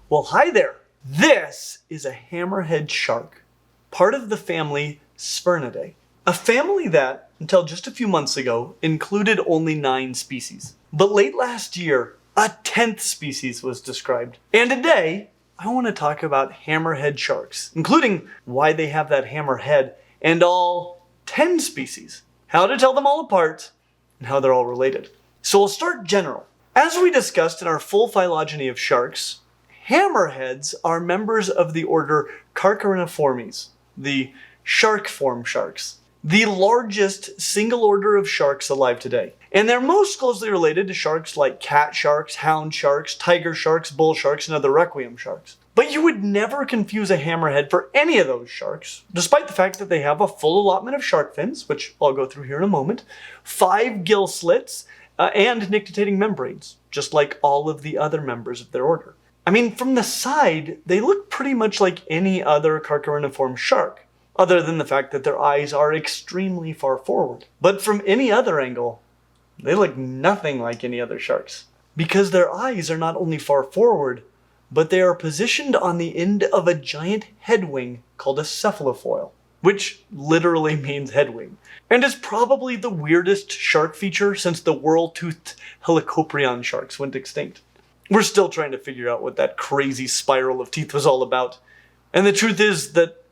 Well, hi there. This is a hammerhead shark, part of the family Sphyrnidae. A family that, until just a few months ago, included only 9 species. But late last year, a 10th species was described. And today, I want to talk about hammerhead sharks, including why they have that hammer head, and all 10 species, how to tell them all apart, and how they're all related. So we'll start general. As we discussed in our full phylogeny of sharks, hammerheads are members of the order Carchariniformes, the shark form sharks, the largest single order of sharks alive today. And they're most closely related to sharks like cat sharks, hound sharks, tiger sharks, bull sharks, and other requiem sharks. But you would never confuse a hammerhead for any of those sharks, despite the fact that they have a full allotment of shark fins, which I'll go through here in a moment, 5 gill slits, and nictitating membranes, just like all of the other members of their order. I mean, from the side, they look pretty much like any other Carchariniform shark, other than the fact that their eyes are extremely far forward. But from any other angle, they look nothing like any other sharks, because their eyes are not only far forward, but they are positioned on the end of a giant headwing called a cephalofoil, which literally means headwing, and is probably the weirdest shark feature since the whorl-toothed helicoprion sharks went extinct. We're still trying to figure out what that crazy spiral of teeth was all about, and the truth is that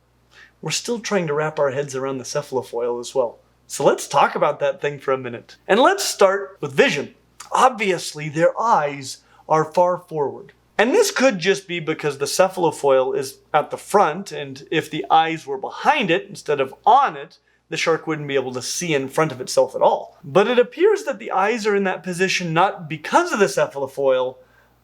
we're still trying to wrap our heads around the cephalofoil as well. So let's talk about that thing for a minute. And let's start with vision. Obviously, their eyes are far forward. And this could just be because the cephalofoil is at the front, and if the eyes were behind it instead of on it, the shark wouldn't be able to see in front of itself at all. But it appears that the eyes are in that position not because of the cephalofoil,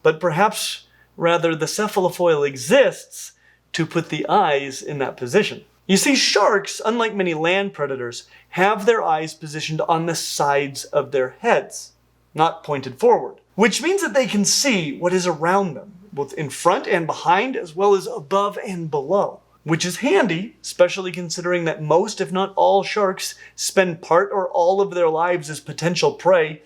but perhaps rather the cephalofoil exists to put the eyes in that position. You see, sharks, unlike many land predators, have their eyes positioned on the sides of their heads, not pointed forward, which means that they can see what is around them, both in front and behind, as well as above and below, which is handy, especially considering that most, if not all, sharks spend part or all of their lives as potential prey,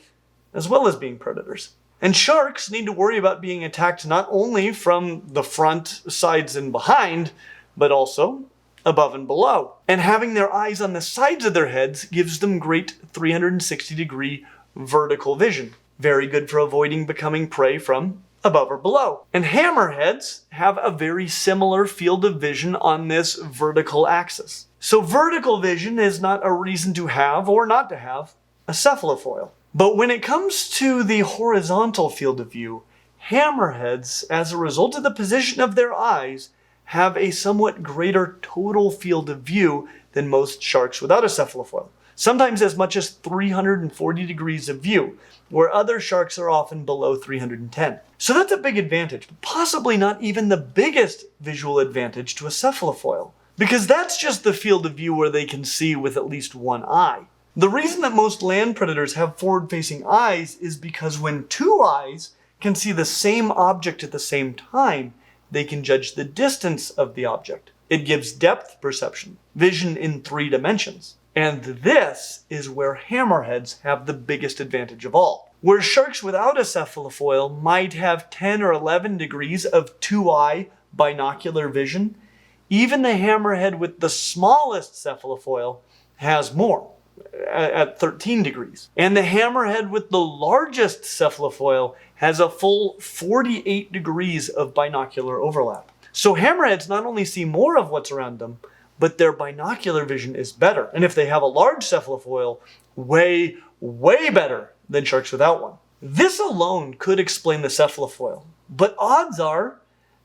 as well as being predators. And sharks need to worry about being attacked not only from the front, sides, and behind, but also above and below. And having their eyes on the sides of their heads gives them great 360-degree vertical vision. Very good for avoiding becoming prey from above or below. And hammerheads have a very similar field of vision on this vertical axis. So vertical vision is not a reason to have or not to have a cephalofoil. But when it comes to the horizontal field of view, hammerheads, as a result of the position of their eyes, have a somewhat greater total field of view than most sharks without a cephalofoil. Sometimes as much as 340 degrees of view, where other sharks are often below 310. So that's a big advantage, but possibly not even the biggest visual advantage to a cephalofoil, because that's just the field of view where they can see with at least one eye. The reason that most land predators have forward-facing eyes is because when 2 eyes can see the same object at the same time, they can judge the distance of the object. It gives depth perception, vision in 3 dimensions. And this is where hammerheads have the biggest advantage of all. Where sharks without a cephalofoil might have 10 or 11 degrees of 2-eye binocular vision, even the hammerhead with the smallest cephalofoil has more, at 13 degrees. And the hammerhead with the largest cephalofoil has a full 48 degrees of binocular overlap. So hammerheads not only see more of what's around them, but their binocular vision is better. And if they have a large cephalofoil, way, way better than sharks without one. This alone could explain the cephalofoil, but odds are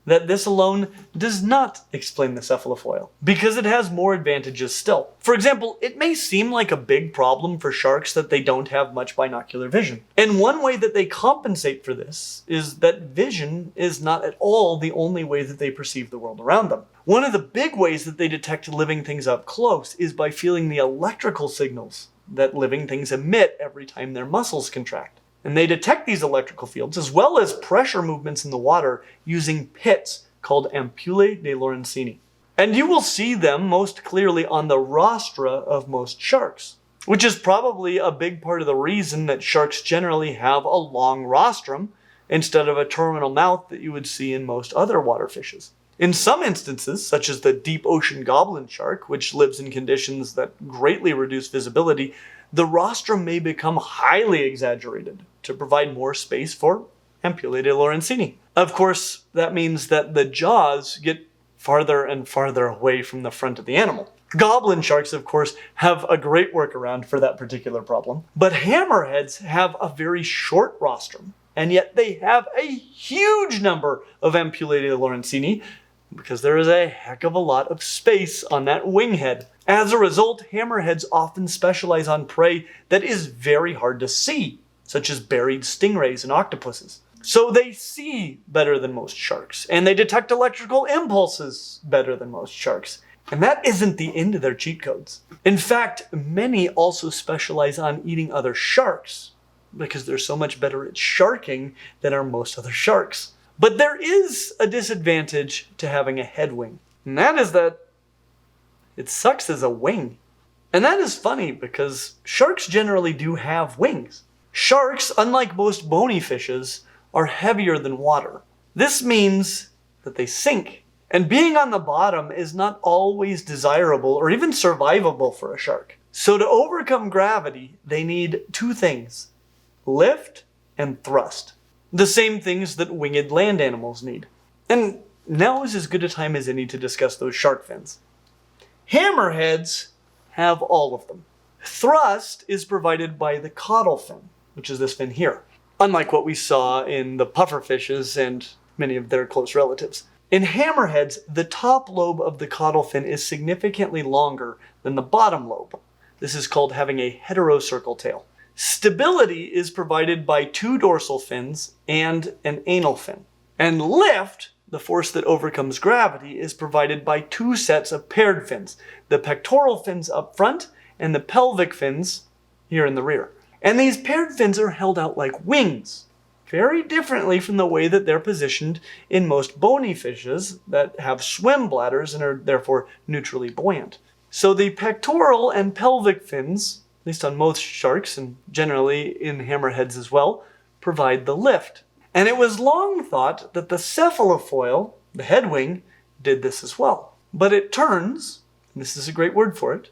that this alone does not explain the cephalofoil, because it has more advantages still. For example, it may seem like a big problem for sharks that they don't have much binocular vision. And one way that they compensate for this is that vision is not at all the only way that they perceive the world around them. One of the big ways that they detect living things up close is by feeling the electrical signals that living things emit every time their muscles contract. And they detect these electrical fields as well as pressure movements in the water using pits called ampullae de Lorenzini. And you will see them most clearly on the rostra of most sharks, which is probably a big part of the reason that sharks generally have a long rostrum, instead of a terminal mouth that you would see in most other water fishes. In some instances, such as the deep ocean goblin shark, which lives in conditions that greatly reduce visibility, the rostrum may become highly exaggerated to provide more space for Ampullated lawrencini. Of course, that means that the jaws get farther and farther away from the front of the animal. Goblin sharks, of course, have a great workaround for that particular problem. But hammerheads have a very short rostrum, and yet they have a huge number of Ampullated lawrencini because there is a heck of a lot of space on that wing head. As a result, hammerheads often specialize on prey that is very hard to see, such as buried stingrays and octopuses. So they see better than most sharks, and they detect electrical impulses better than most sharks. And that isn't the end of their cheat codes. In fact, many also specialize on eating other sharks, because they're so much better at sharking than are most other sharks. But there is a disadvantage to having a head wing, and that is that it sucks as a wing. And that is funny because sharks generally do have wings. Sharks, unlike most bony fishes, are heavier than water. This means that they sink, and being on the bottom is not always desirable or even survivable for a shark. So to overcome gravity, they need two things: lift and thrust. The same things that winged land animals need. And now is as good a time as any to discuss those shark fins. Hammerheads have all of them. Thrust is provided by the caudal fin, which is this fin here, unlike what we saw in the pufferfishes and many of their close relatives. In hammerheads, the top lobe of the caudal fin is significantly longer than the bottom lobe. This is called having a heterocircle tail. Stability is provided by two dorsal fins and an anal fin. And lift, the force that overcomes gravity, is provided by two sets of paired fins, the pectoral fins up front and the pelvic fins here in the rear. And these paired fins are held out like wings, very differently from the way that they're positioned in most bony fishes that have swim bladders and are therefore neutrally buoyant. So the pectoral and pelvic fins, at least on most sharks and generally in hammerheads as well, provide the lift. And it was long thought that the cephalofoil, the head wing, did this as well. But it turns, and this is a great word for it,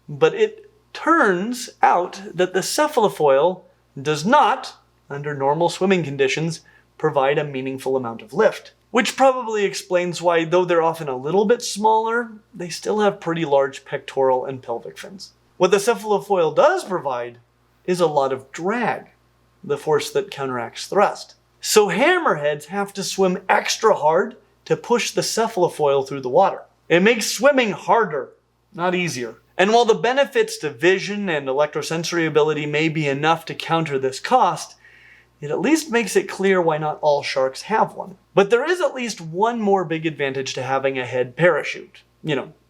but it turns out that the cephalofoil does not, under normal swimming conditions, provide a meaningful amount of lift. Which probably explains why, though they're often a little bit smaller, they still have pretty large pectoral and pelvic fins. What the cephalofoil does provide is a lot of drag, the force that counteracts thrust. So hammerheads have to swim extra hard to push the cephalofoil through the water. It makes swimming harder, not easier. And while the benefits to vision and electrosensory ability may be enough to counter this cost, it at least makes it clear why not all sharks have one. But there is at least one more big advantage to having a head parachute,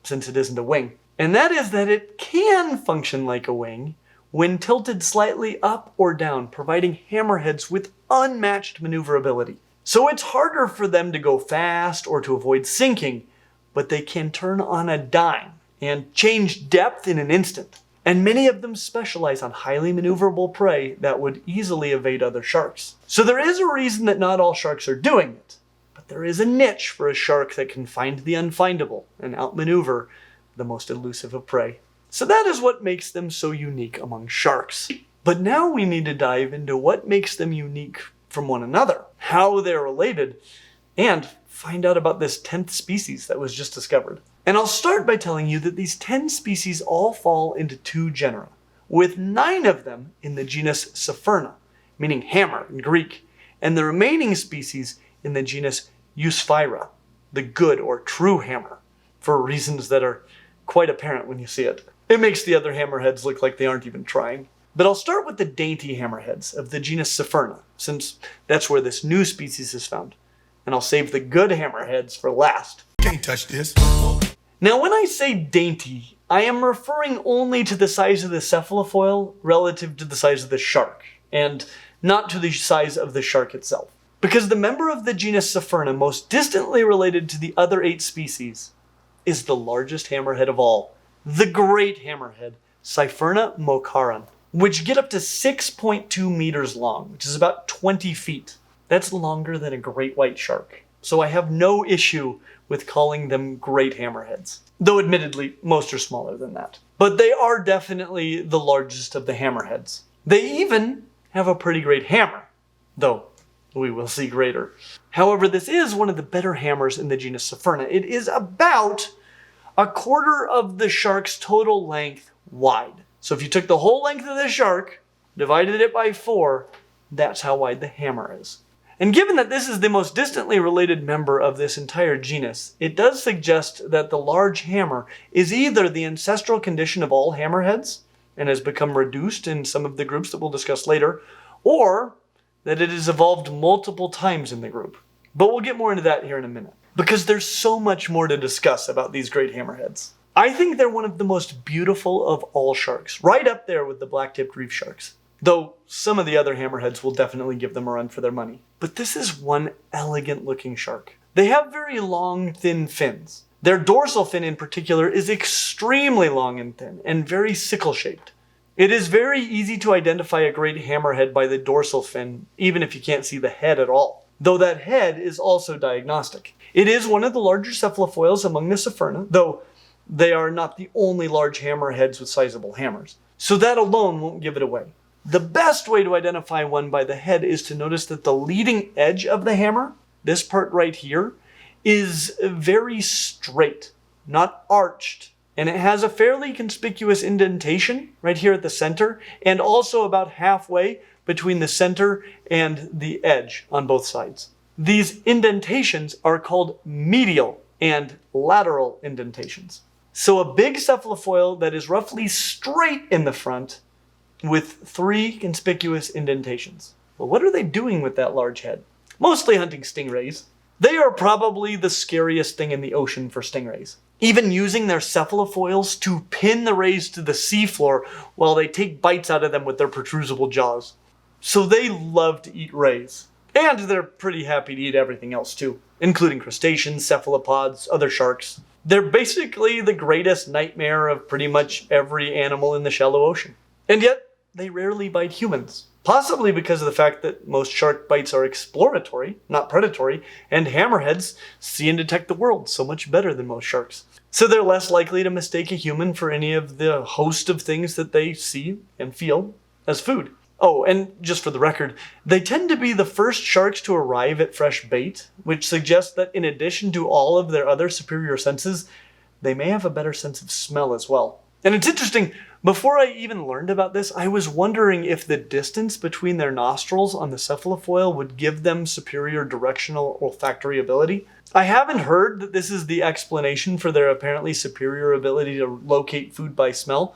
since it isn't a wing. And that is that it can function like a wing when tilted slightly up or down, providing hammerheads with unmatched maneuverability. So it's harder for them to go fast or to avoid sinking, but they can turn on a dime and change depth in an instant. And many of them specialize on highly maneuverable prey that would easily evade other sharks. So there is a reason that not all sharks are doing it, but there is a niche for a shark that can find the unfindable and outmaneuver the most elusive of prey. So that is what makes them so unique among sharks. But now we need to dive into what makes them unique from one another, how they're related, and find out about this 10th species that was just discovered. And I'll start by telling you that these 10 species all fall into two genera, with 9 of them in the genus Sapherna, meaning hammer in Greek, and the remaining species in the genus Eusphyra, the good or true hammer, for reasons that are quite apparent when you see it. It makes the other hammerheads look like they aren't even trying. But I'll start with the dainty hammerheads of the genus Sapherna, since that's where this new species is found. And I'll save the good hammerheads for last. Can't touch this. Now when I say dainty, I am referring only to the size of the cephalofoil relative to the size of the shark, and not to the size of the shark itself. Because the member of the genus Sapherna most distantly related to the other 8 species is the largest hammerhead of all, the great hammerhead, Cypherna mocaran, which get up to 6.2 meters long, which is about 20 feet. That's longer than a great white shark. So I have no issue with calling them great hammerheads. Though admittedly, most are smaller than that. But they are definitely the largest of the hammerheads. They even have a pretty great hammer, though we will see greater. However, this is one of the better hammers in the genus Cephyrna. It is about a quarter of the shark's total length wide. So if you took the whole length of the shark, divided it by 4, that's how wide the hammer is. And given that this is the most distantly related member of this entire genus, it does suggest that the large hammer is either the ancestral condition of all hammerheads, and has become reduced in some of the groups that we'll discuss later, or that it has evolved multiple times in the group. But we'll get more into that here in a minute, because there's so much more to discuss about these great hammerheads. I think they're one of the most beautiful of all sharks, right up there with the black-tipped reef sharks. Though some of the other hammerheads will definitely give them a run for their money. But this is one elegant-looking shark. They have very long, thin fins. Their dorsal fin in particular is extremely long and thin, and very sickle-shaped. It is very easy to identify a great hammerhead by the dorsal fin, even if you can't see the head at all. Though that head is also diagnostic. It is one of the larger cephalofoils among the Cephyrna, though they are not the only large hammerheads with sizable hammers. So that alone won't give it away. The best way to identify one by the head is to notice that the leading edge of the hammer, this part right here, is very straight, not arched. And it has a fairly conspicuous indentation right here at the center, and also about halfway between the center and the edge on both sides. These indentations are called medial and lateral indentations. So a big cephalofoil that is roughly straight in the front with 3 conspicuous indentations. Well, what are they doing with that large head? Mostly hunting stingrays. They are probably the scariest thing in the ocean for stingrays. Even using their cephalofoils to pin the rays to the seafloor while they take bites out of them with their protrusible jaws. So they love to eat rays. And they're pretty happy to eat everything else too, including crustaceans, cephalopods, other sharks. They're basically the greatest nightmare of pretty much every animal in the shallow ocean. And yet, they rarely bite humans. Possibly because of the fact that most shark bites are exploratory, not predatory, and hammerheads see and detect the world so much better than most sharks. So they're less likely to mistake a human for any of the host of things that they see and feel as food. Oh, and just for the record, they tend to be the first sharks to arrive at fresh bait, which suggests that in addition to all of their other superior senses, they may have a better sense of smell as well. And it's interesting, before I even learned about this, I was wondering if the distance between their nostrils on the cephalofoil would give them superior directional olfactory ability. I haven't heard that this is the explanation for their apparently superior ability to locate food by smell,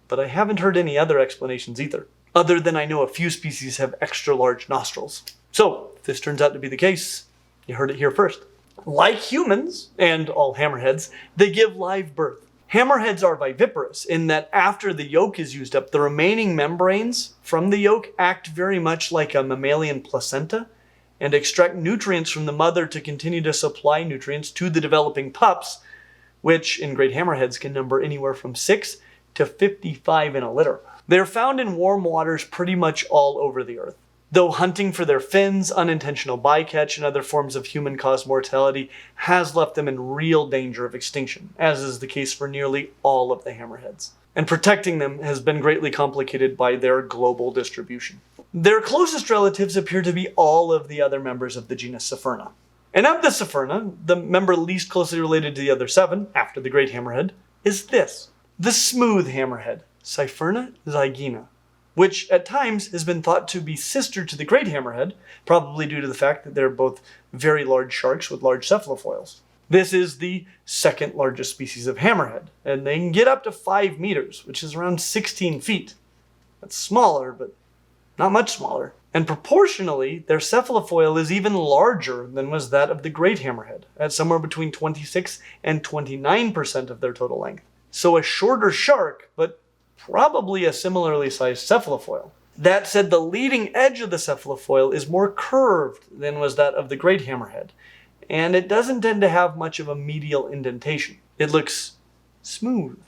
but I haven't heard any other explanations either, other than I know a few species have extra large nostrils. So, if this turns out to be the case, you heard it here first. Like humans, and all hammerheads, they give live birth. Hammerheads are viviparous in that after the yolk is used up, the remaining membranes from the yolk act very much like a mammalian placenta and extract nutrients from the mother to continue to supply nutrients to the developing pups, which in great hammerheads can number anywhere from 6 to 55 in a litter. They're found in warm waters pretty much all over the earth. Though hunting for their fins, unintentional bycatch, and other forms of human-caused mortality has left them in real danger of extinction, as is the case for nearly all of the hammerheads. And protecting them has been greatly complicated by their global distribution. Their closest relatives appear to be all of the other members of the genus Cephyrna. And of the Cephyrna, the member least closely related to the other 7, after the great hammerhead, is this, the smooth hammerhead, Cephyrna zygina, which at times has been thought to be sister to the great hammerhead, probably due to the fact that they're both very large sharks with large cephalofoils. This is the second largest species of hammerhead, and they can get up to 5 meters, which is around 16 feet. That's smaller, but not much smaller. And proportionally, their cephalofoil is even larger than was that of the great hammerhead, at somewhere between 26 and 29% of their total length. So a shorter shark, but probably a similarly sized cephalofoil. That said, the leading edge of the cephalofoil is more curved than was that of the great hammerhead, and it doesn't tend to have much of a medial indentation. It looks smooth,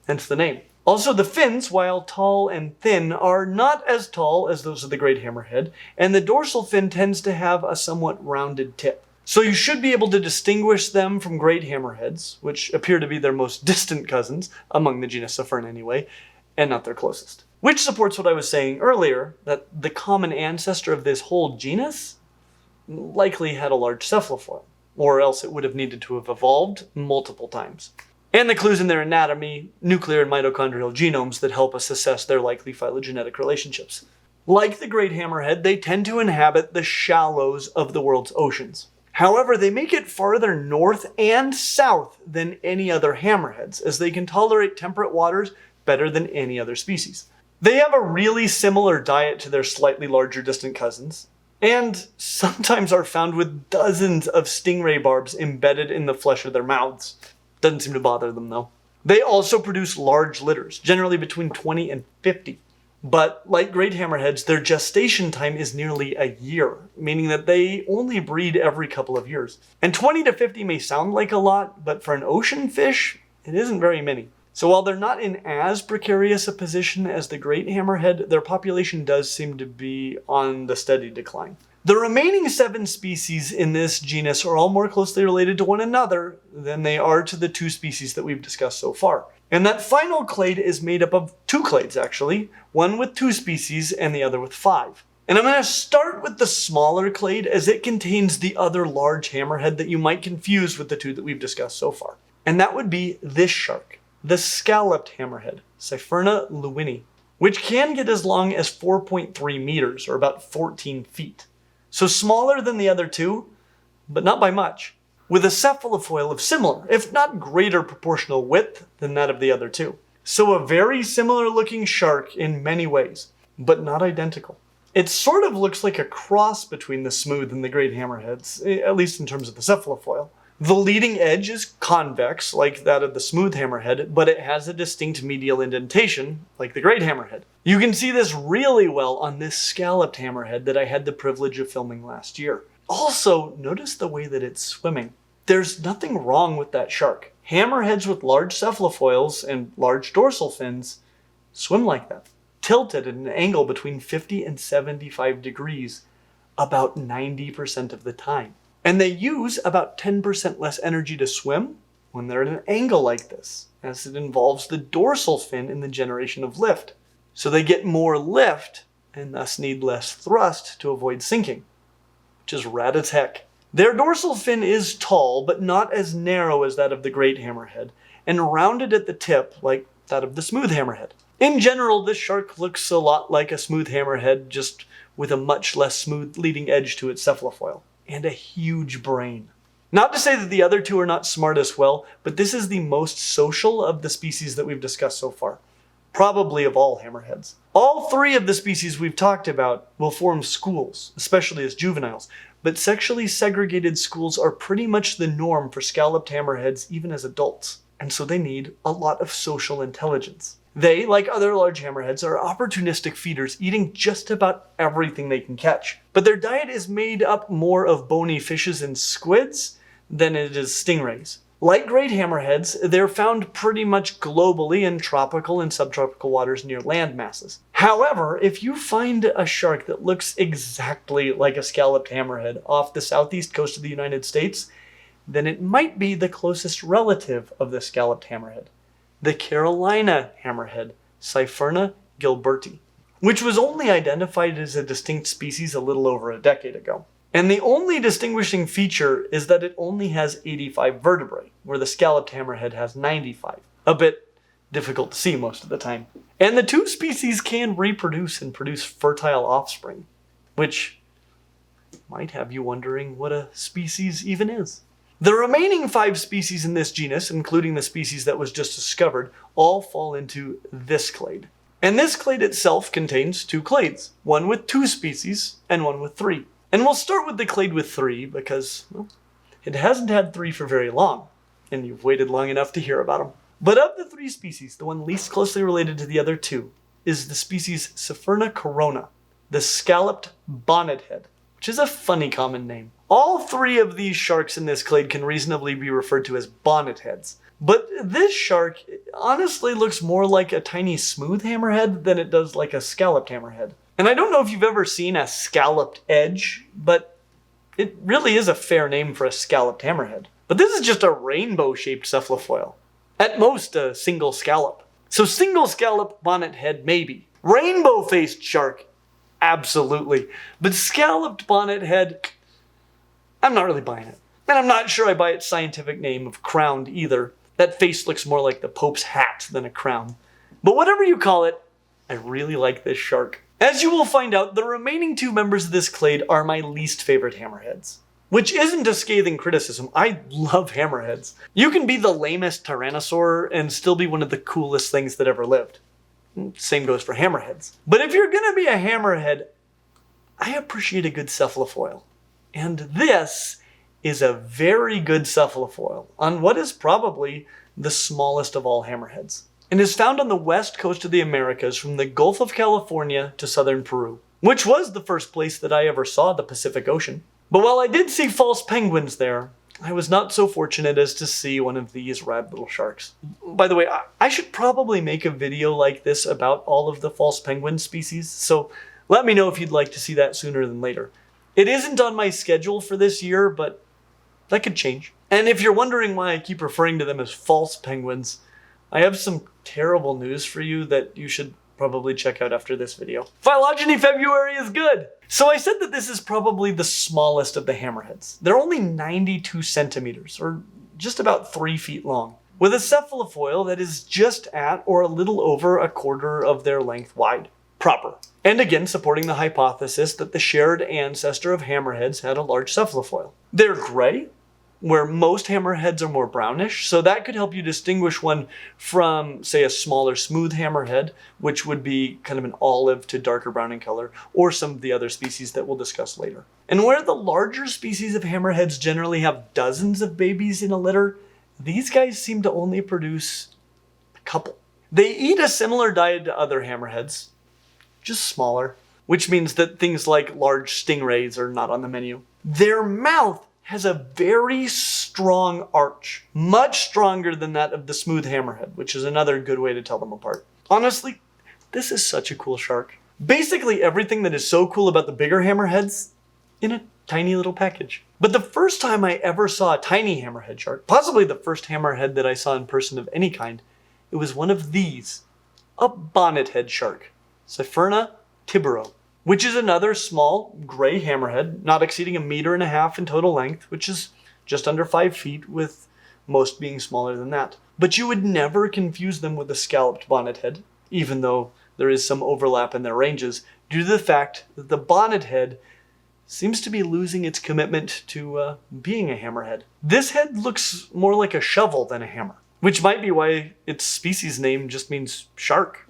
hence the name. Also, the fins, while tall and thin, are not as tall as those of the great hammerhead, and the dorsal fin tends to have a somewhat rounded tip. So you should be able to distinguish them from great hammerheads, which appear to be their most distant cousins, among the genus Cephalofoil anyway, and not their closest. Which supports what I was saying earlier, that the common ancestor of this whole genus likely had a large cephalofoil, or else it would have needed to have evolved multiple times. And the clues in their anatomy, nuclear and mitochondrial genomes that help us assess their likely phylogenetic relationships. Like the great hammerhead, they tend to inhabit the shallows of the world's oceans. However, they make it farther north and south than any other hammerheads, as they can tolerate temperate waters better than any other species. They have a really similar diet to their slightly larger distant cousins, and sometimes are found with dozens of stingray barbs embedded in the flesh of their mouths. Doesn't seem to bother them though. They also produce large litters, generally between 20 and 50. But like great hammerheads, their gestation time is nearly a year, meaning that they only breed every couple of years. And 20 to 50 may sound like a lot, but for an ocean fish, it isn't very many. So while they're not in as precarious a position as the great hammerhead, their population does seem to be on the steady decline. The remaining 7 species in this genus are all more closely related to one another than they are to the 2 species that we've discussed so far. And that final clade is made up of 2 clades actually, one with 2 species and the other with 5. And I'm going to start with the smaller clade as it contains the other large hammerhead that you might confuse with the 2 that we've discussed so far. And that would be this shark, the scalloped hammerhead, Cyphurna lewini, which can get as long as 4.3 meters or about 14 feet. So smaller than the other 2, but not by much, with a cephalofoil of similar, if not greater proportional width than that of the other 2. So a very similar looking shark in many ways, but not identical. It sort of looks like a cross between the smooth and the great hammerheads, at least in terms of the cephalofoil. The leading edge is convex, like that of the smooth hammerhead, but it has a distinct medial indentation, like the great hammerhead. You can see this really well on this scalloped hammerhead that I had the privilege of filming last year. Also, notice the way that it's swimming. There's nothing wrong with that shark. Hammerheads with large cephalofoils and large dorsal fins swim like that, tilted at an angle between 50 and 75 degrees about 90% of the time. And they use about 10% less energy to swim when they're at an angle like this, as it involves the dorsal fin in the generation of lift. So they get more lift and thus need less thrust to avoid sinking, which is rad as heck. Their dorsal fin is tall, but not as narrow as that of the great hammerhead, and rounded at the tip like that of the smooth hammerhead. In general, this shark looks a lot like a smooth hammerhead, just with a much less smooth leading edge to its cephalofoil. And a huge brain. Not to say that the other 2 are not smart as well, but this is the most social of the species that we've discussed so far. Probably of all hammerheads. All 3 of the species we've talked about will form schools, especially as juveniles, but sexually segregated schools are pretty much the norm for scalloped hammerheads even as adults, and so they need a lot of social intelligence. They, like other large hammerheads, are opportunistic feeders, eating just about everything they can catch. But their diet is made up more of bony fishes and squids than it is stingrays. Like great hammerheads, they're found pretty much globally in tropical and subtropical waters near land masses. However, if you find a shark that looks exactly like a scalloped hammerhead off the southeast coast of the United States, then it might be the closest relative of the scalloped hammerhead, the Carolina hammerhead, Cyphurna gilberti, which was only identified as a distinct species a little over a decade ago. And the only distinguishing feature is that it only has 85 vertebrae, where the scalloped hammerhead has 95. A bit difficult to see most of the time. And the 2 species can reproduce and produce fertile offspring, which might have you wondering what a species even is. The remaining 5 species in this genus, including the species that was just discovered, all fall into this clade. And this clade itself contains 2 clades, one with 2 species and one with 3. And we'll start with the clade with 3 because, well, it hasn't had 3 for very long, and you've waited long enough to hear about them. But of the 3 species, the one least closely related to the other 2 is the species Cephurna corona, the scalloped bonnethead, which is a funny common name. All three of these sharks in this clade can reasonably be referred to as bonnet heads. But this shark honestly looks more like a tiny smooth hammerhead than it does like a scalloped hammerhead. And I don't know if you've ever seen a scalloped edge, but it really is a fair name for a scalloped hammerhead. But this is just a rainbow-shaped cephalofoil. At most, a single scallop. So single scallop bonnet head, maybe. Rainbow-faced shark, absolutely. But scalloped bonnet head, I'm not really buying it. And I'm not sure I buy its scientific name of crowned either. That face looks more like the Pope's hat than a crown. But whatever you call it, I really like this shark. As you will find out, the remaining two members of this clade are my least favorite hammerheads. Which isn't a scathing criticism. I love hammerheads. You can be the lamest tyrannosaur and still be one of the coolest things that ever lived. Same goes for hammerheads. But if you're gonna be a hammerhead, I appreciate a good cephalofoil. And this is a very good cephalofoil on what is probably the smallest of all hammerheads, and is found on the west coast of the Americas from the Gulf of California to southern Peru, which was the first place that I ever saw the Pacific Ocean. But while I did see false penguins there, I was not so fortunate as to see one of these rad little sharks. By the way, I should probably make a video like this about all of the false penguin species, so let me know if you'd like to see that sooner than later. It isn't on my schedule for this year, but that could change. And if you're wondering why I keep referring to them as false penguins, I have some terrible news for you that you should probably check out after this video. Phylogeny February is good! So I said that this is probably the smallest of the hammerheads. They're only 92 centimeters, or just about 3 feet long, with a cephalofoil that is just at or a little over a quarter of their length wide. Proper. And again, supporting the hypothesis that the shared ancestor of hammerheads had a large cephalofoil. They're gray, where most hammerheads are more brownish, so that could help you distinguish one from, say, a smaller smooth hammerhead, which would be kind of an olive to darker brown in color, or some of the other species that we'll discuss later. And where the larger species of hammerheads generally have dozens of babies in a litter, these guys seem to only produce a couple. They eat a similar diet to other hammerheads, just smaller, which means that things like large stingrays are not on the menu. Their mouth has a very strong arch, much stronger than that of the smooth hammerhead, which is another good way to tell them apart. Honestly, this is such a cool shark. Basically everything that is so cool about the bigger hammerheads in a tiny little package. But the first time I ever saw a tiny hammerhead shark, possibly the first hammerhead that I saw in person of any kind, it was one of these, a bonnethead shark, Cephalofoil tibero, which is another small gray hammerhead, not exceeding 1.5 meters in total length, which is just under 5 feet, with most being smaller than that. But you would never confuse them with a scalloped bonnethead, even though there is some overlap in their ranges, due to the fact that the bonnethead seems to be losing its commitment to being a hammerhead. This head looks more like a shovel than a hammer, which might be why its species name just means shark.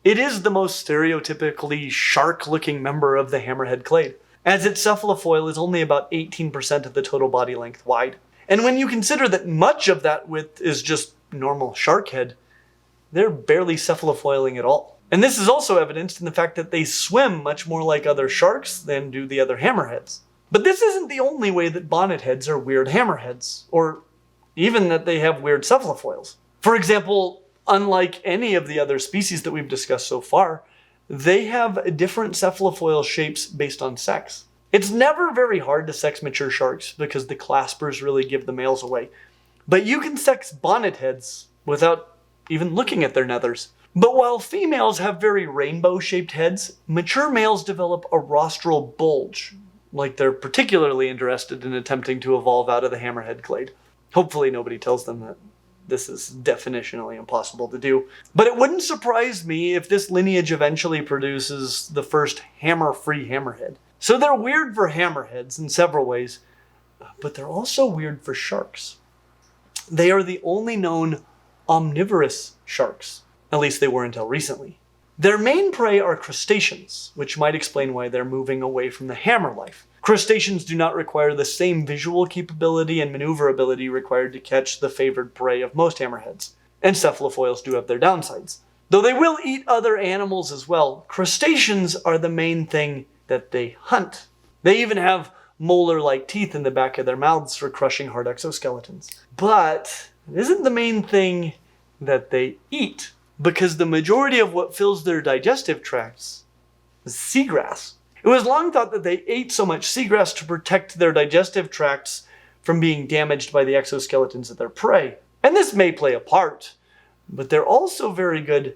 It is the most stereotypically shark-looking member of the hammerhead clade, as its cephalofoil is only about 18% of the total body length wide. And when you consider that much of that width is just normal shark head, they're barely cephalofoiling at all. And this is also evidenced in the fact that they swim much more like other sharks than do the other hammerheads. But this isn't the only way that bonnetheads are weird hammerheads, or even that they have weird cephalofoils. For example, unlike any of the other species that we've discussed so far, they have different cephalofoil shapes based on sex. It's never very hard to sex mature sharks because the claspers really give the males away. But you can sex bonnetheads without even looking at their nethers. But while females have very rainbow-shaped heads, mature males develop a rostral bulge, like they're particularly interested in attempting to evolve out of the hammerhead clade. Hopefully nobody tells them that this is definitionally impossible to do. But it wouldn't surprise me if this lineage eventually produces the first hammer-free hammerhead. So they're weird for hammerheads in several ways, but they're also weird for sharks. They are the only known omnivorous sharks. At least they were until recently. Their main prey are crustaceans, which might explain why they're moving away from the hammer life. Crustaceans do not require the same visual capability and maneuverability required to catch the favored prey of most hammerheads, and cephalofoils do have their downsides. Though they will eat other animals as well, crustaceans are the main thing that they hunt. They even have molar-like teeth in the back of their mouths for crushing hard exoskeletons. But it isn't the main thing that they eat, because the majority of what fills their digestive tracts is seagrass. It was long thought that they ate so much seagrass to protect their digestive tracts from being damaged by the exoskeletons of their prey. And this may play a part, but they're also very good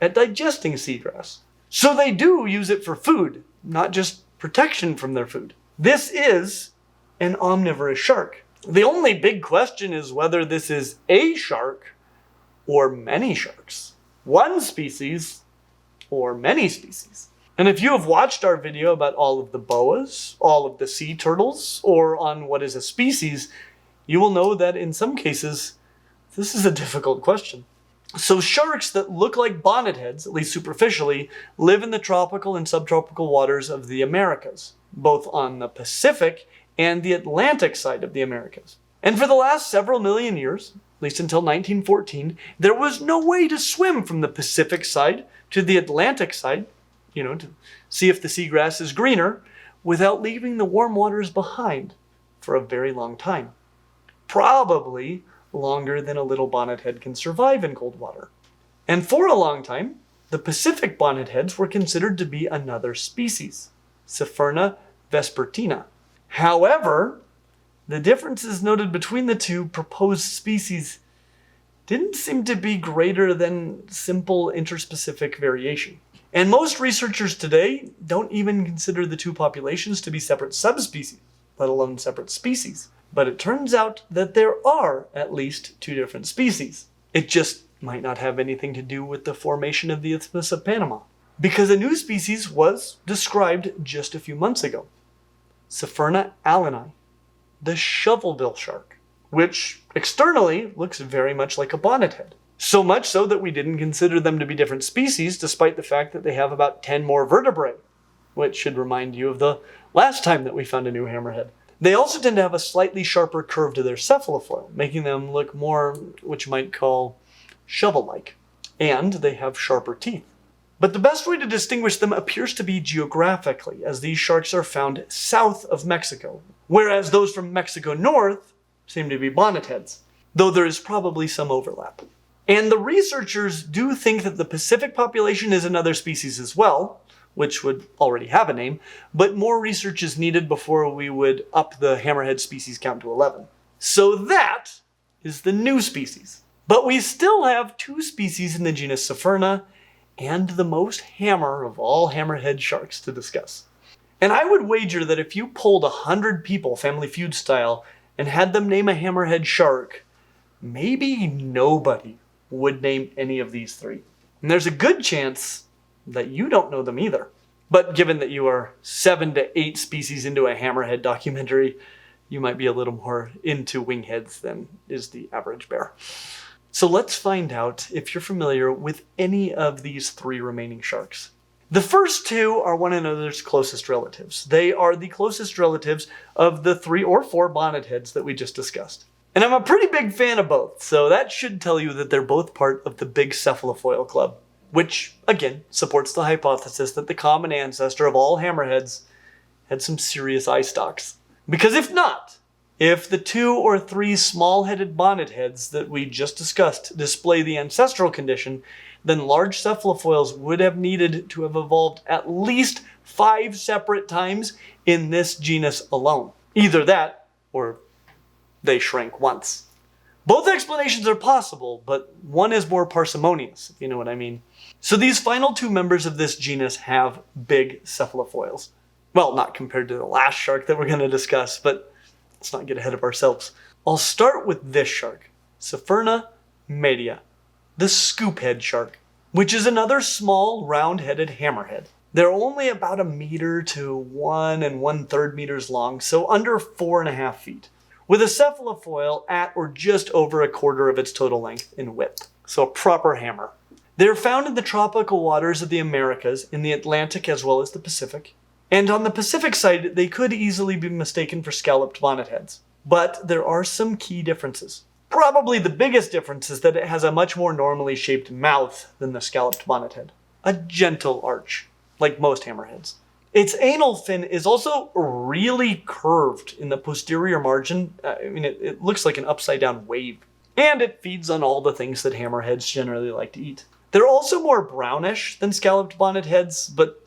at digesting seagrass. So they do use it for food, not just protection from their food. This is an omnivorous shark. The only big question is whether this is a shark or many sharks. One species or many species. And if you have watched our video about all of the boas, all of the sea turtles, or on what is a species, you will know that in some cases, this is a difficult question. So sharks that look like bonnetheads, at least superficially, live in the tropical and subtropical waters of the Americas, both on the Pacific and the Atlantic side of the Americas. And for the last several million years, at least until 1914, there was no way to swim from the Pacific side to the Atlantic side, to see if the seagrass is greener, without leaving the warm waters behind for a very long time. Probably longer than a little bonnethead can survive in cold water. And for a long time, the Pacific bonnetheads were considered to be another species, Cephalofoil vespertina. However, the differences noted between the two proposed species didn't seem to be greater than simple interspecific variation. And most researchers today don't even consider the two populations to be separate subspecies, let alone separate species. But it turns out that there are at least two different species. It just might not have anything to do with the formation of the Isthmus of Panama, because a new species was described just a few months ago. Cephalofoil alleni, the shovelbill shark, which externally looks very much like a bonnethead. So much so that we didn't consider them to be different species, despite the fact that they have about 10 more vertebrae, which should remind you of the last time that we found a new hammerhead. They also tend to have a slightly sharper curve to their cephalofoil, making them look more what you might call shovel-like. And they have sharper teeth. But the best way to distinguish them appears to be geographically, as these sharks are found south of Mexico, whereas those from Mexico north seem to be bonnetheads, though there is probably some overlap. And the researchers do think that the Pacific population is another species as well, which would already have a name, but more research is needed before we would up the hammerhead species count to 11. So that is the new species. But we still have two species in the genus Cephalofoil and the most hammer of all hammerhead sharks to discuss. And I would wager that if you polled 100 people, Family Feud style, and had them name a hammerhead shark, maybe nobody would name any of these three. And there's a good chance that you don't know them either. But given that you are 7 to 8 species into a hammerhead documentary, you might be a little more into wingheads than is the average bear. So let's find out if you're familiar with any of these three remaining sharks. The first two are one another's closest relatives. They are the closest relatives of the 3 or 4 bonnetheads that we just discussed. And I'm a pretty big fan of both, so that should tell you that they're both part of the big Cephalofoil club, which, again, supports the hypothesis that the common ancestor of all hammerheads had some serious eye stalks. Because if not, if the 2 or 3 small-headed bonnetheads that we just discussed display the ancestral condition, then large cephalofoils would have needed to have evolved at least 5 separate times in this genus alone. Either that, or they shrank once. Both explanations are possible, but one is more parsimonious, if you know what I mean. So these final 2 members of this genus have big cephalofoils. Well, not compared to the last shark that we're going to discuss, but let's not get ahead of ourselves. I'll start with this shark, Cephalofoil media, the scoophead shark, which is another small, round-headed hammerhead. They're only about 1 meter to 1 1/3 meters long, so under 4.5 feet, with a cephalofoil at or just over 1/4 of its total length in width. So a proper hammer. They're found in the tropical waters of the Americas, in the Atlantic as well as the Pacific. And on the Pacific side, they could easily be mistaken for scalloped bonnetheads. But there are some key differences. Probably the biggest difference is that it has a much more normally shaped mouth than the scalloped bonnethead. A gentle arch, like most hammerheads. Its anal fin is also really curved in the posterior margin. It looks like an upside down wave. And it feeds on all the things that hammerheads generally like to eat. They're also more brownish than scalloped bonnet heads, but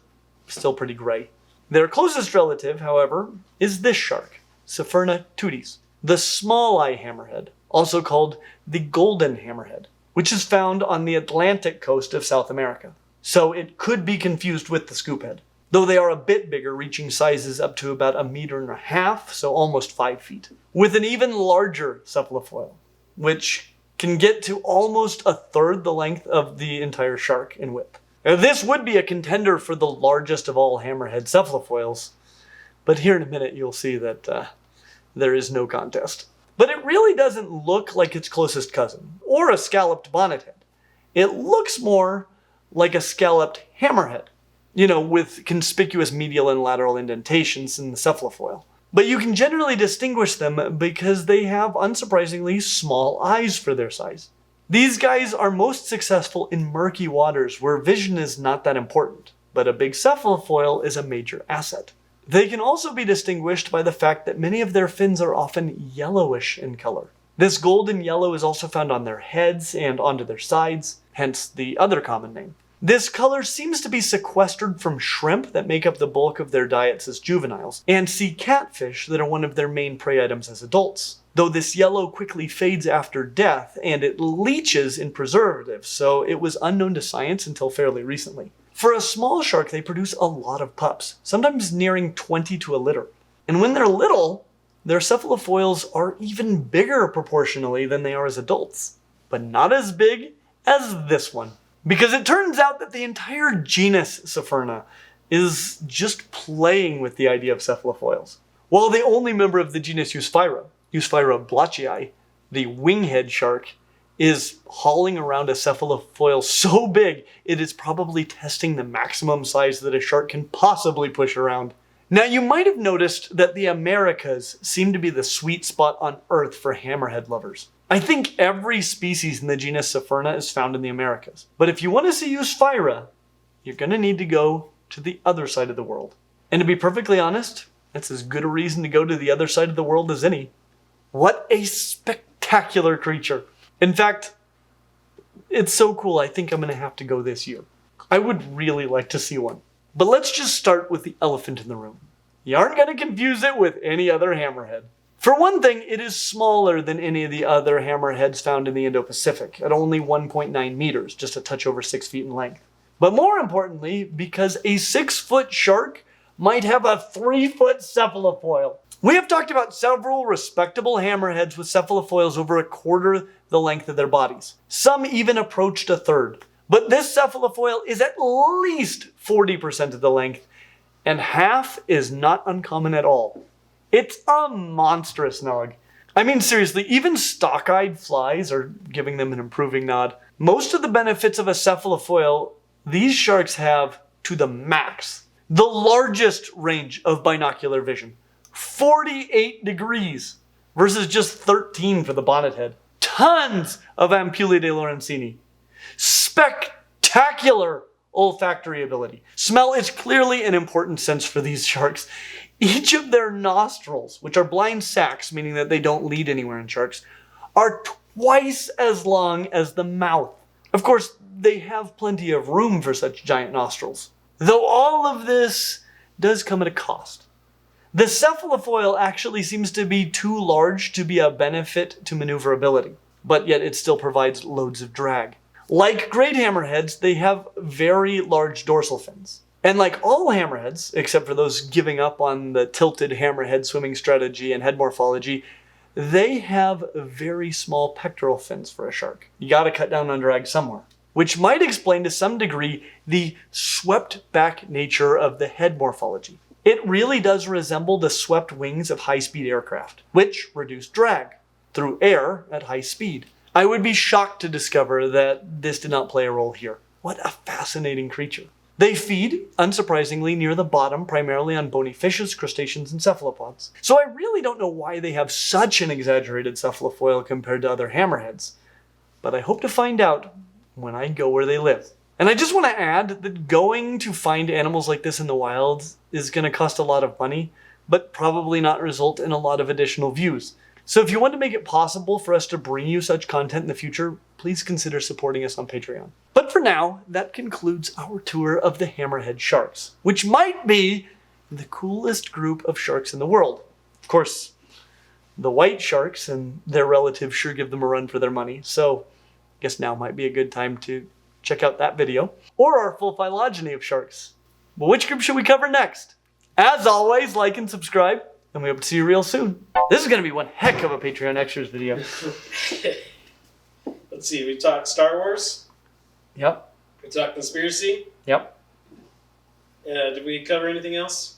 still pretty gray. Their closest relative, however, is this shark, Cephalofoil tutis, the small eye hammerhead, also called the golden hammerhead, which is found on the Atlantic coast of South America. So it could be confused with the scoophead, though they are a bit bigger, reaching sizes up to about 1.5 meters, so almost 5 feet, with an even larger cephalofoil, which can get to almost 1/3 the length of the entire shark in width. Now, this would be a contender for the largest of all hammerhead cephalofoils, but here in a minute you'll see that there is no contest. But it really doesn't look like its closest cousin, or a scalloped bonnethead. It looks more like a scalloped hammerhead, with conspicuous medial and lateral indentations in the cephalofoil. But you can generally distinguish them because they have, unsurprisingly, small eyes for their size. These guys are most successful in murky waters where vision is not that important, but a big cephalofoil is a major asset. They can also be distinguished by the fact that many of their fins are often yellowish in color. This golden yellow is also found on their heads and onto their sides, hence the other common name. This color seems to be sequestered from shrimp that make up the bulk of their diets as juveniles, and sea catfish that are one of their main prey items as adults. Though this yellow quickly fades after death, and it leaches in preservatives, so it was unknown to science until fairly recently. For a small shark, they produce a lot of pups, sometimes nearing 20 to a litter. And when they're little, their cephalofoils are even bigger proportionally than they are as adults, but not as big as this one. Because it turns out that the entire genus Cephalofoil is just playing with the idea of cephalofoils. While the only member of the genus Eusphyra blotchii, the winghead shark, is hauling around a cephalofoil so big it is probably testing the maximum size that a shark can possibly push around. Now you might have noticed that the Americas seem to be the sweet spot on Earth for hammerhead lovers. I think every species in the genus Cephalofoil is found in the Americas. But if you want to see Eusphyra, you're going to need to go to the other side of the world. And to be perfectly honest, that's as good a reason to go to the other side of the world as any. What a spectacular creature. In fact, it's so cool I think I'm going to have to go this year. I would really like to see one. But let's just start with the elephant in the room. You aren't going to confuse it with any other hammerhead. For one thing, it is smaller than any of the other hammerheads found in the Indo-Pacific, at only 1.9 meters, just a touch over 6 feet in length. But more importantly, because a 6-foot shark might have a 3-foot cephalofoil. We have talked about several respectable hammerheads with cephalofoils over 1/4 the length of their bodies. Some even approached 1/3. But this cephalofoil is at least 40% of the length, and half is not uncommon at all. It's a monstrous nog. I mean, seriously, even stock-eyed flies are giving them an improving nod. Most of the benefits of a cephalofoil these sharks have to the max. The largest range of binocular vision, 48 degrees versus just 13 for the bonnethead. Tons of ampullae de Lorenzini. Spectacular olfactory ability. Smell is clearly an important sense for these sharks. Each of their nostrils, which are blind sacs, meaning that they don't lead anywhere in sharks, are twice as long as the mouth. Of course, they have plenty of room for such giant nostrils. Though all of this does come at a cost. The cephalofoil actually seems to be too large to be a benefit to maneuverability, but yet it still provides loads of drag. Like great hammerheads, they have very large dorsal fins. And like all hammerheads, except for those giving up on the tilted hammerhead swimming strategy and head morphology, they have very small pectoral fins for a shark. You gotta cut down on drag somewhere. Which might explain to some degree the swept back nature of the head morphology. It really does resemble the swept wings of high-speed aircraft, which reduce drag through air at high speed. I would be shocked to discover that this did not play a role here. What a fascinating creature. They feed, unsurprisingly, near the bottom, primarily on bony fishes, crustaceans, and cephalopods. So I really don't know why they have such an exaggerated cephalofoil compared to other hammerheads. But I hope to find out when I go where they live. And I just want to add that going to find animals like this in the wild is going to cost a lot of money, but probably not result in a lot of additional views. So if you want to make it possible for us to bring you such content in the future, please consider supporting us on Patreon. But for now, that concludes our tour of the hammerhead sharks, which might be the coolest group of sharks in the world. Of course, the white sharks and their relatives sure give them a run for their money, so I guess now might be a good time to check out that video. Or our full phylogeny of sharks. But which group should we cover next? As always, like and subscribe, and we hope to see you real soon. This is going to be one heck of a Patreon Extras video. Let's see, we talked Star Wars. Yep. We talked conspiracy. Yep. Did we cover anything else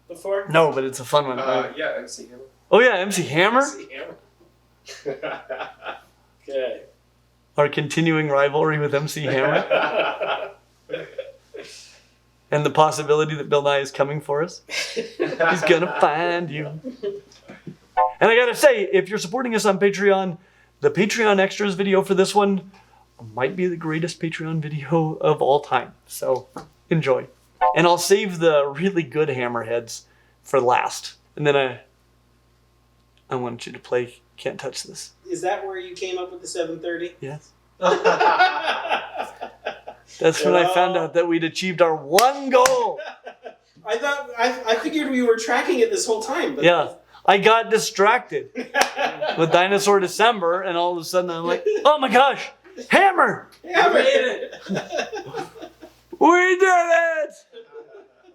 before? No, but it's a fun one. Yeah, MC Hammer. Oh yeah, MC Hammer? MC Hammer. Okay. Our continuing rivalry with MC Hammer. And the possibility that Bill Nye is coming for us. He's gonna find you. And I gotta say, if you're supporting us on Patreon, the Patreon Extras video for this one might be the greatest Patreon video of all time. So, enjoy. And I'll save the really good hammerheads for last. And then I want you to play Can't Touch This. Is that where you came up with the 7:30? Yes. That's when I found out that we'd achieved our one goal. I figured we were tracking it this whole time. But Yeah. I got distracted with Dinosaur December, and all of a sudden I'm like, oh my gosh, hammer! Yeah, we made it. We did it!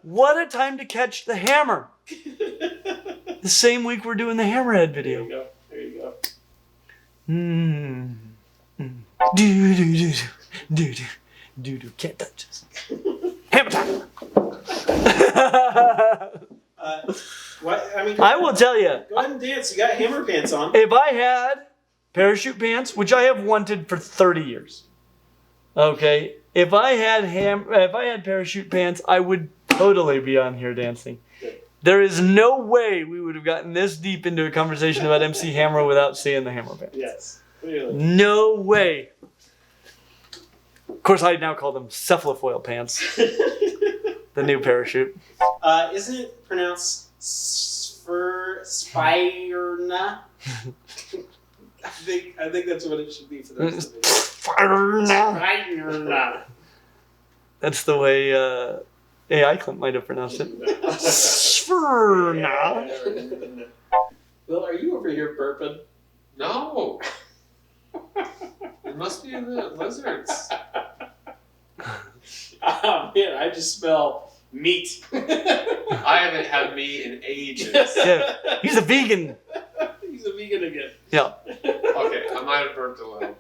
What a time to catch the hammer. The same week we're doing the hammerhead video. There you go. There you go. Do do do do do do do. Can't touch us. Hammer time. What? I mean, I will tell you. Go ahead and dance. You got hammer pants on. If I had parachute pants, which I have wanted for 30 years, okay, if I had parachute pants, I would totally be on here dancing. There is no way we would have gotten this deep into a conversation about MC Hammer without seeing the hammer pants. Yes, clearly. No way. Of course, I now call them cephalofoil pants. The new parachute. Isn't it pronounced Spirna? I think that's what it should be for the rest of it. Spirna. That's the way AI Clint might have pronounced it. Spirna. Bill, are you over here burping? No. It must be the lizards. Oh man, I just smell meat. I haven't had meat in ages. Yeah, he's a vegan. He's a vegan again. Yeah. Okay, I might have burped a little bit.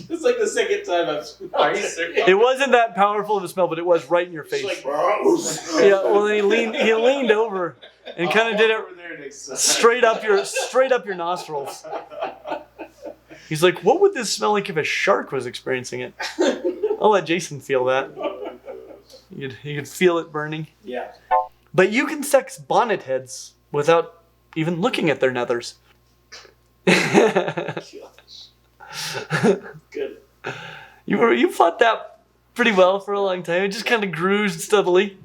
It's like the second time I've smelled Are you serious? It wasn't that powerful of a smell, but it was right in your face. It's like, Yeah. Well, he leaned over and kind of did it straight up your nostrils. He's like, "What would this smell like if a shark was experiencing it?" I'll let Jason feel that. You could feel it burning. Yeah. But you can sex bonnet heads without even looking at their nethers. Good. You fought that pretty well for a long time. It just kind of grew steadily.